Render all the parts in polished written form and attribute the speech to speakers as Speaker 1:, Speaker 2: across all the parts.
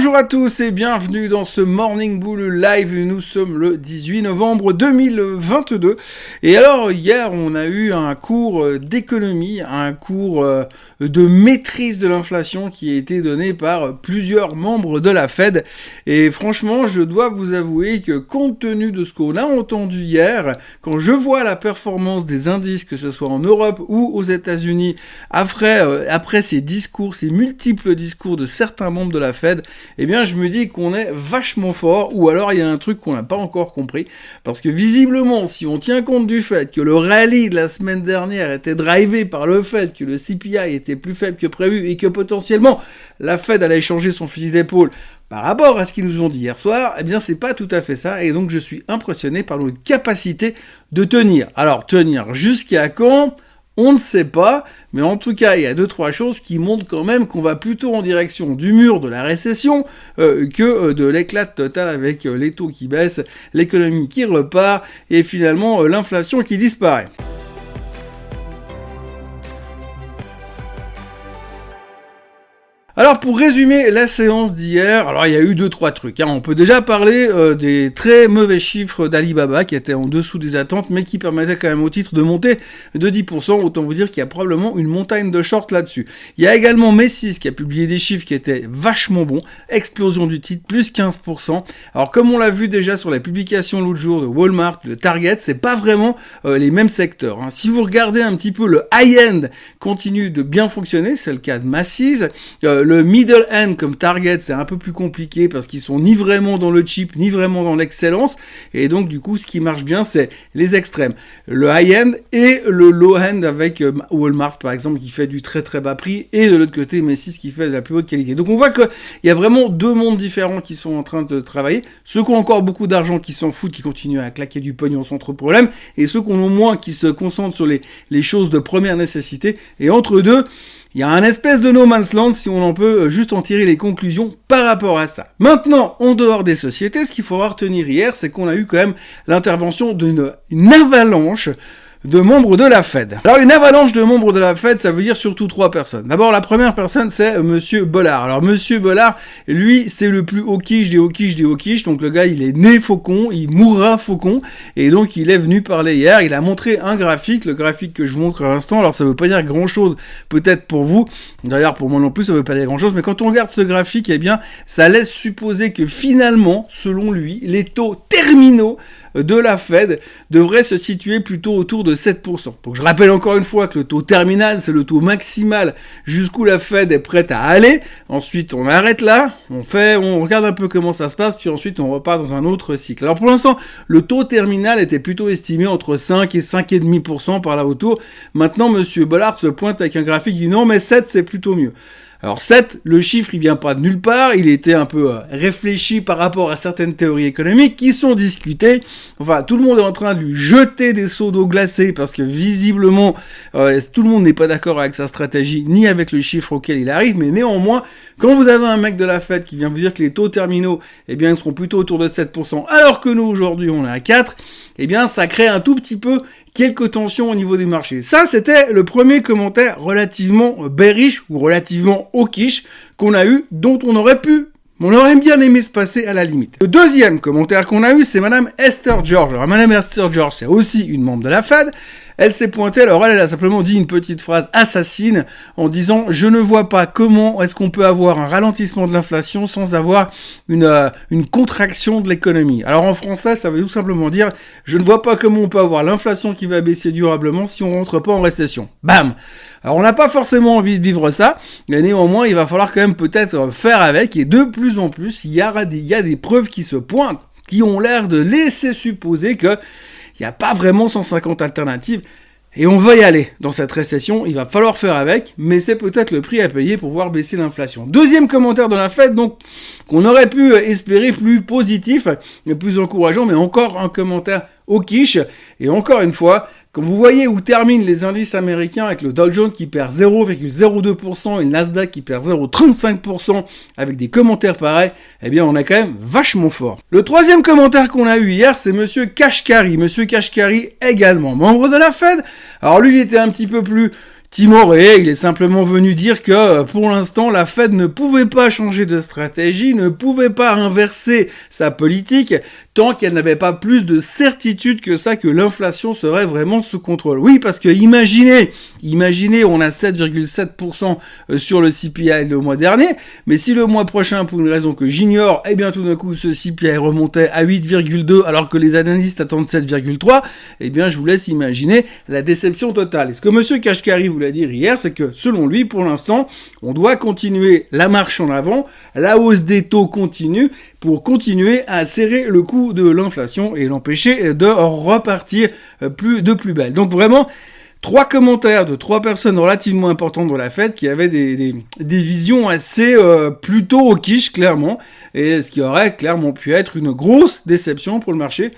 Speaker 1: Bonjour à tous et bienvenue dans ce Morning Bull Live. Nous sommes le 18 novembre 2022. Et alors hier on a eu un cours d'économie, un cours de maîtrise de l'inflation qui a été donné par plusieurs membres de la Fed. Et franchement je dois vous avouer que compte tenu de ce qu'on a entendu hier, quand je vois la performance des indices, que ce soit en Europe ou aux États-Unis, après ces discours, ces multiples discours de certains membres de la Fed, eh bien je me dis qu'on est vachement fort, ou alors il y a un truc qu'on n'a pas encore compris, parce que visiblement, si on tient compte du fait que le rallye de la semaine dernière était drivé par le fait que le CPI était plus faible que prévu, et que potentiellement la Fed allait changer son fusil d'épaule par rapport à ce qu'ils nous ont dit hier soir, eh bien c'est pas tout à fait ça, et donc je suis impressionné par notre capacité de tenir. Alors tenir jusqu'à quand ? On ne sait pas, mais en tout cas, il y a 2-3 choses qui montrent quand même qu'on va plutôt en direction du mur de la récession que de l'éclat total avec les taux qui baissent, l'économie qui repart et finalement l'inflation qui disparaît. Alors pour résumer la séance d'hier, alors il y a eu 2-3 trucs. On peut déjà parler des très mauvais chiffres d'Alibaba qui étaient en dessous des attentes, mais qui permettaient quand même au titre de monter de 10%. Autant vous dire qu'il y a probablement une montagne de short là-dessus. Il y a également Macy's qui a publié des chiffres qui étaient vachement bons. Explosion du titre, plus 15%. Alors comme on l'a vu déjà sur la publication l'autre jour de Walmart, de Target, c'est pas vraiment les mêmes secteurs. Si vous regardez un petit peu, le high-end continue de bien fonctionner, c'est le cas de Macy's. Le middle end comme Target, c'est un peu plus compliqué parce qu'ils sont ni vraiment dans le cheap, ni vraiment dans l'excellence. Et donc, du coup, ce qui marche bien, c'est les extrêmes. Le high-end et le low-end avec Walmart, par exemple, qui fait du très très bas prix. Et de l'autre côté, Macy's qui fait de la plus haute qualité. Donc, on voit qu'il y a vraiment deux mondes différents qui sont en train de travailler. Ceux qui ont encore beaucoup d'argent, qui s'en foutent, qui continuent à claquer du pognon sans trop de problème. Et ceux qui en ont moins, qui se concentrent sur les choses de première nécessité. Et entre deux, il y a un espèce de no man's land si on en peut juste en tirer les conclusions par rapport à ça. Maintenant, en dehors des sociétés, ce qu'il faudra retenir hier, c'est qu'on a eu quand même l'intervention d'une avalanche de membres de la Fed. Alors une avalanche de membres de la Fed, ça veut dire surtout 3 personnes. D'abord la première personne, c'est Monsieur Bullard. Alors Monsieur Bullard, lui, c'est le plus hawkish des hawkish. Donc le gars, il est né faucon, il mourra faucon, et donc il est venu parler hier. Il a montré un graphique, le graphique que je vous montre à l'instant. Alors ça veut pas dire grand chose, peut-être pour vous. D'ailleurs pour moi non plus, ça veut pas dire grand chose. Mais quand on regarde ce graphique, eh bien, ça laisse supposer que finalement, selon lui, les taux terminaux de la Fed devraient se situer plutôt autour de 7%. Donc je rappelle encore une fois que le taux terminal, c'est le taux maximal jusqu'où la Fed est prête à aller. Ensuite, on arrête là, on regarde un peu comment ça se passe, puis ensuite on repart dans un autre cycle. Alors pour l'instant, le taux terminal était plutôt estimé entre 5 et 5,5% par là autour. Maintenant, Monsieur Bullard se pointe avec un graphique, il dit non, mais 7, c'est plutôt mieux. Alors 7, le chiffre, il vient pas de nulle part, il était un peu réfléchi par rapport à certaines théories économiques qui sont discutées. Enfin, tout le monde est en train de lui jeter des seaux d'eau glacée parce que visiblement, tout le monde n'est pas d'accord avec sa stratégie ni avec le chiffre auquel il arrive, mais néanmoins, quand vous avez un mec de la Fed qui vient vous dire que les taux terminaux, eh bien, ils seront plutôt autour de 7%, alors que nous, aujourd'hui, on est à 4%, eh bien, ça crée un tout petit peu quelques tensions au niveau du marché. Ça, c'était le premier commentaire relativement bearish ou relativement hawkish qu'on a eu, dont on aurait bien aimé se passer à la limite. Le deuxième commentaire qu'on a eu, c'est Madame Esther George. Alors, Madame Esther George, c'est aussi une membre de la Fed. Elle s'est pointée, alors elle a simplement dit une petite phrase assassine en disant « Je ne vois pas comment est-ce qu'on peut avoir un ralentissement de l'inflation sans avoir une contraction de l'économie. » Alors en français, ça veut tout simplement dire « Je ne vois pas comment on peut avoir l'inflation qui va baisser durablement si on rentre pas en récession. » Bam! Alors on n'a pas forcément envie de vivre ça, mais néanmoins il va falloir quand même peut-être faire avec, et de plus en plus, il y a des preuves qui se pointent, qui ont l'air de laisser supposer que il n'y a pas vraiment 150 alternatives, et on va y aller dans cette récession, il va falloir faire avec, mais c'est peut-être le prix à payer pour voir baisser l'inflation. Deuxième commentaire de la Fed, donc, qu'on aurait pu espérer plus positif, et plus encourageant, mais encore un commentaire hawkish, et encore une fois, quand vous voyez où terminent les indices américains avec le Dow Jones qui perd 0,02% et le Nasdaq qui perd 0,35% avec des commentaires pareils, eh bien on est quand même vachement fort. Le troisième commentaire qu'on a eu hier, c'est Monsieur Kashkari. Monsieur Kashkari, également membre de la Fed. Alors lui, il était un petit peu plus timoré, il est simplement venu dire que pour l'instant la Fed ne pouvait pas changer de stratégie, ne pouvait pas inverser sa politique tant qu'elle n'avait pas plus de certitude que ça que l'inflation serait vraiment sous contrôle. Oui, parce que imaginez, on a 7,7% sur le CPI le mois dernier, mais si le mois prochain, pour une raison que j'ignore, eh bien tout d'un coup ce CPI remontait à 8,2 alors que les analystes attendent 7,3, eh bien je vous laisse imaginer la déception totale. Et ce que monsieur Kashkari voulait dire hier, c'est que selon lui, pour l'instant, on doit continuer la marche en avant, la hausse des taux continue pour continuer à serrer le coup de l'inflation et l'empêcher de repartir de plus belle. Donc vraiment, 3 commentaires de 3 personnes relativement importantes dans la Fed qui avaient des visions assez plutôt au quiche, clairement, et ce qui aurait clairement pu être une grosse déception pour le marché.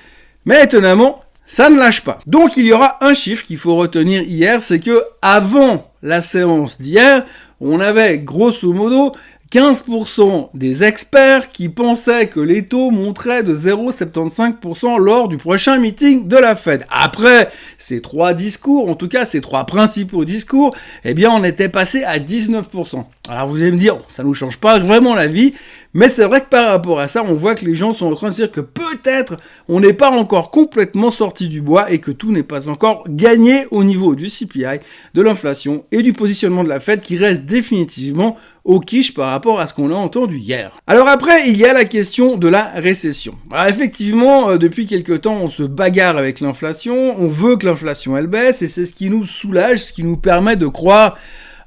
Speaker 1: Mais étonnamment, ça ne lâche pas. Donc il y aura un chiffre qu'il faut retenir hier, c'est que avant la séance d'hier, on avait grosso modo 15% des experts qui pensaient que les taux monteraient de 0,75% lors du prochain meeting de la Fed. Après ces 3 discours, en tout cas ces 3 principaux discours, eh bien on était passé à 19%. Alors vous allez me dire, ça nous change pas vraiment la vie, mais c'est vrai que par rapport à ça, on voit que les gens sont en train de se dire que peut-être on n'est pas encore complètement sorti du bois et que tout n'est pas encore gagné au niveau du CPI, de l'inflation et du positionnement de la Fed qui reste définitivement au quiche par rapport à ce qu'on a entendu hier. Alors après, il y a la question de la récession. Alors effectivement, depuis quelque temps, on se bagarre avec l'inflation, on veut que l'inflation elle baisse et c'est ce qui nous soulage, ce qui nous permet de croire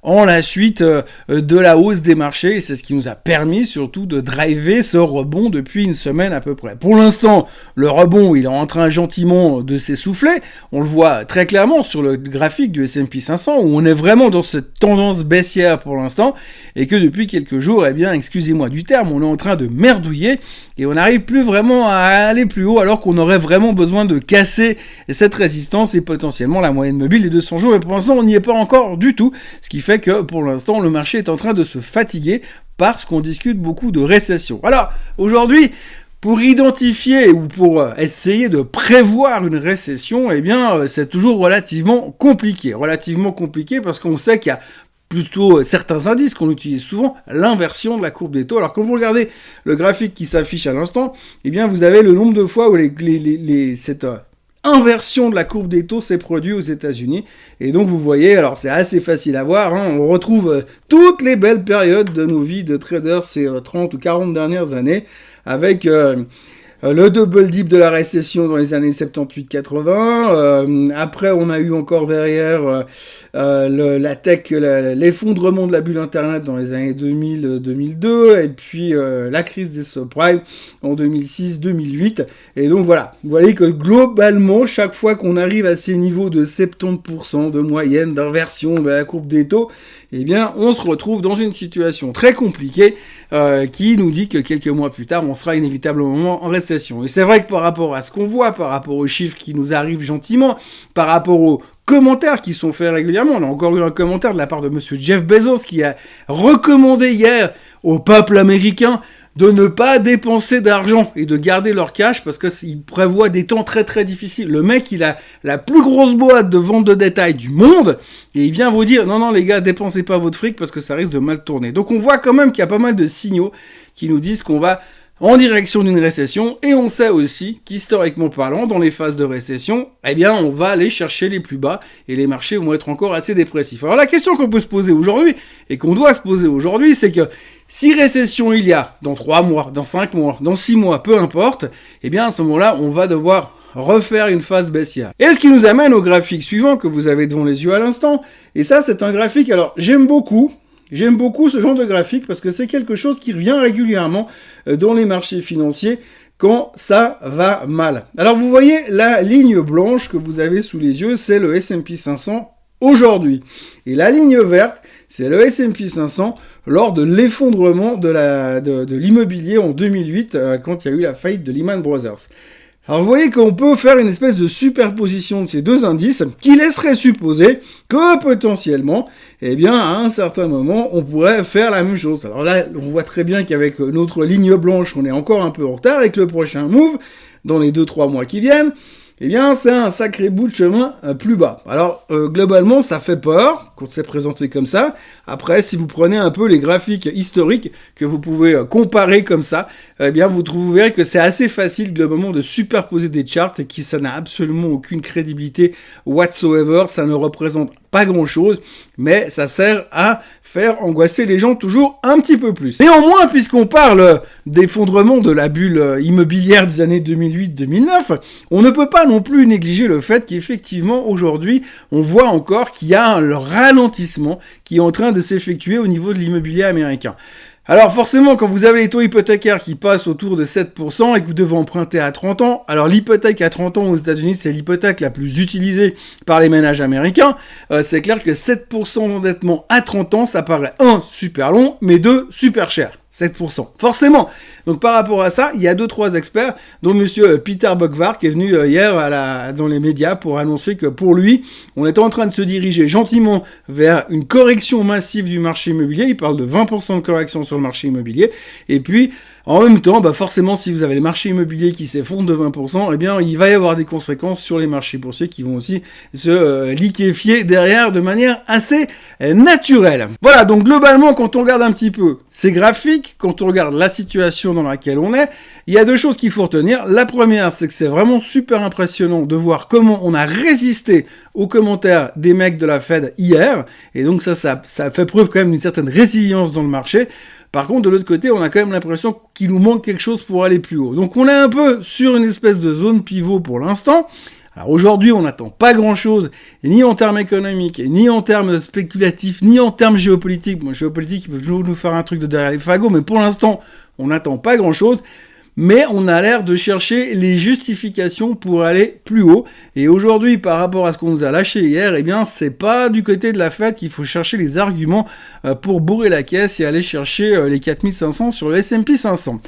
Speaker 1: en la suite de la hausse des marchés, et c'est ce qui nous a permis surtout de driver ce rebond depuis une semaine à peu près. Pour l'instant, le rebond, il est en train gentiment de s'essouffler, on le voit très clairement sur le graphique du S&P 500, où on est vraiment dans cette tendance baissière pour l'instant, et que depuis quelques jours, eh bien, excusez-moi du terme, on est en train de merdouiller, et on n'arrive plus vraiment à aller plus haut, alors qu'on aurait vraiment besoin de casser cette résistance, et potentiellement la moyenne mobile des 200 jours, mais pour l'instant, on n'y est pas encore du tout, ce qui fait que pour l'instant le marché est en train de se fatiguer parce qu'on discute beaucoup de récession. Alors aujourd'hui, pour identifier ou pour essayer de prévoir une récession, eh bien c'est toujours relativement compliqué parce qu'on sait qu'il y a plutôt certains indices qu'on utilise souvent, l'inversion de la courbe des taux. Alors quand vous regardez le graphique qui s'affiche à l'instant, eh bien vous avez le nombre de fois où cette inversion de la courbe des taux s'est produite aux États-Unis. Et donc vous voyez, alors c'est assez facile à voir, hein, on retrouve toutes les belles périodes de nos vies de traders ces 30 ou 40 dernières années, avec le double dip de la récession dans les années 78-80, après on a eu encore derrière la tech, l'effondrement de la bulle internet dans les années 2000-2002, et puis la crise des subprimes en 2006-2008, et donc voilà, vous voyez que globalement, chaque fois qu'on arrive à ces niveaux de 70% de moyenne d'inversion de la courbe des taux, eh bien on se retrouve dans une situation très compliquée qui nous dit que quelques mois plus tard, on sera inévitablement en récession. Et c'est vrai que par rapport à ce qu'on voit, par rapport aux chiffres qui nous arrivent gentiment, par rapport aux commentaires qui sont faits régulièrement, on a encore eu un commentaire de la part de monsieur Jeff Bezos qui a recommandé hier au peuple américain de ne pas dépenser d'argent et de garder leur cash parce qu'il prévoit des temps très très difficiles. Le mec, il a la plus grosse boîte de vente de détail du monde et il vient vous dire non les gars, dépensez pas votre fric parce que ça risque de mal tourner. Donc on voit quand même qu'il y a pas mal de signaux qui nous disent qu'on va en direction d'une récession, et on sait aussi qu'historiquement parlant, dans les phases de récession, eh bien, on va aller chercher les plus bas, et les marchés vont être encore assez dépressifs. Alors la question qu'on peut se poser aujourd'hui, et qu'on doit se poser aujourd'hui, c'est que si récession il y a dans 3 mois, dans 5 mois, dans 6 mois, peu importe, eh bien à ce moment-là, on va devoir refaire une phase baissière. Et ce qui nous amène au graphique suivant que vous avez devant les yeux à l'instant, et ça c'est un graphique, alors j'aime beaucoup ce genre de graphique parce que c'est quelque chose qui revient régulièrement dans les marchés financiers quand ça va mal. Alors vous voyez la ligne blanche que vous avez sous les yeux, c'est le S&P 500 aujourd'hui. Et la ligne verte, c'est le S&P 500 lors de l'effondrement de l'immobilier en 2008 quand il y a eu la faillite de Lehman Brothers. Alors vous voyez qu'on peut faire une espèce de superposition de ces deux indices qui laisserait supposer que potentiellement, eh bien à un certain moment, on pourrait faire la même chose. Alors là, on voit très bien qu'avec notre ligne blanche, on est encore un peu en retard avec le prochain move dans les 2-3 mois qui viennent. eh bien, c'est un sacré bout de chemin plus bas. Alors, globalement, ça fait peur quand c'est présenté comme ça. Après, si vous prenez un peu les graphiques historiques que vous pouvez comparer comme ça, eh bien, vous verrez que c'est assez facile, globalement, de superposer des charts et que ça n'a absolument aucune crédibilité whatsoever. Ça ne représente pas grand-chose, mais ça sert à faire angoisser les gens toujours un petit peu plus. Néanmoins, puisqu'on parle d'effondrement de la bulle immobilière des années 2008-2009, on ne peut pas non plus négliger le fait qu'effectivement, aujourd'hui, on voit encore qu'il y a un ralentissement qui est en train de s'effectuer au niveau de l'immobilier américain. Alors forcément, quand vous avez les taux hypothécaires qui passent autour de 7% et que vous devez emprunter à 30 ans, alors l'hypothèque à 30 ans aux États-Unis, c'est l'hypothèque la plus utilisée par les ménages américains, c'est clair que 7% d'endettement à 30 ans, ça paraît 1, super long, mais 2, super cher. 7%. Forcément. Donc par rapport à ça, il y a 2-3 experts, dont monsieur Peter Bogvar, qui est venu hier dans les médias pour annoncer que pour lui, on était en train de se diriger gentiment vers une correction massive du marché immobilier. Il parle de 20% de correction sur le marché immobilier. Et puis, en même temps, forcément, si vous avez les marchés immobiliers qui s'effondrent de 20%, eh bien, il va y avoir des conséquences sur les marchés boursiers qui vont aussi se liquéfier derrière de manière assez naturelle. Voilà, donc globalement, quand on regarde un petit peu ces graphiques, quand on regarde la situation dans laquelle on est, il y a 2 choses qu'il faut retenir. La première, c'est que c'est vraiment super impressionnant de voir comment on a résisté aux commentaires des mecs de la Fed hier, et donc ça fait preuve quand même d'une certaine résilience dans le marché. Par contre, de l'autre côté, on a quand même l'impression qu'il nous manque quelque chose pour aller plus haut. Donc on est un peu sur une espèce de zone pivot pour l'instant. Alors aujourd'hui, on n'attend pas grand-chose, ni en termes économiques, ni en termes spéculatifs, ni en termes géopolitiques. Bon, géopolitique, ils peuvent toujours nous faire un truc de derrière les fagots, mais pour l'instant, on n'attend pas grand-chose. Mais on a l'air de chercher les justifications pour aller plus haut. Et aujourd'hui, par rapport à ce qu'on nous a lâché hier, eh bien, c'est pas du côté de la Fed qu'il faut chercher les arguments pour bourrer la caisse et aller chercher les 4500 sur le S&P 500.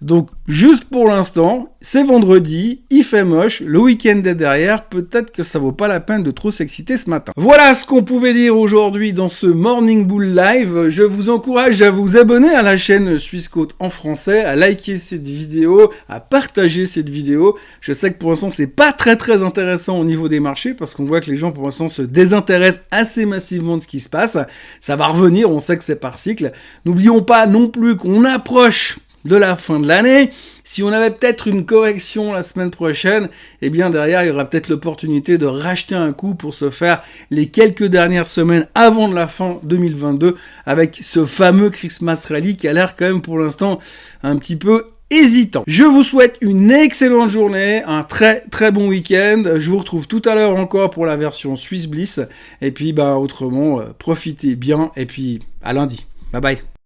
Speaker 1: Donc, juste pour l'instant, c'est vendredi, il fait moche, le week-end est derrière, peut-être que ça vaut pas la peine de trop s'exciter ce matin. Voilà ce qu'on pouvait dire aujourd'hui dans ce Morning Bull Live. Je vous encourage à vous abonner à la chaîne Swissquote en français, à liker cette vidéo, à partager cette vidéo. Je sais que pour l'instant, c'est pas très intéressant au niveau des marchés, parce qu'on voit que les gens pour l'instant se désintéressent assez massivement de ce qui se passe. Ça va revenir, on sait que c'est par cycle. N'oublions pas non plus qu'on approche de la fin de l'année. Si on avait peut-être une correction la semaine prochaine, eh bien derrière, il y aura peut-être l'opportunité de racheter un coup pour se faire les quelques dernières semaines avant de la fin 2022 avec ce fameux Christmas Rally qui a l'air quand même pour l'instant un petit peu hésitant. Je vous souhaite une excellente journée, un très bon week-end. Je vous retrouve tout à l'heure encore pour la version Swiss Bliss. Et puis autrement, profitez bien et puis à lundi. Bye bye.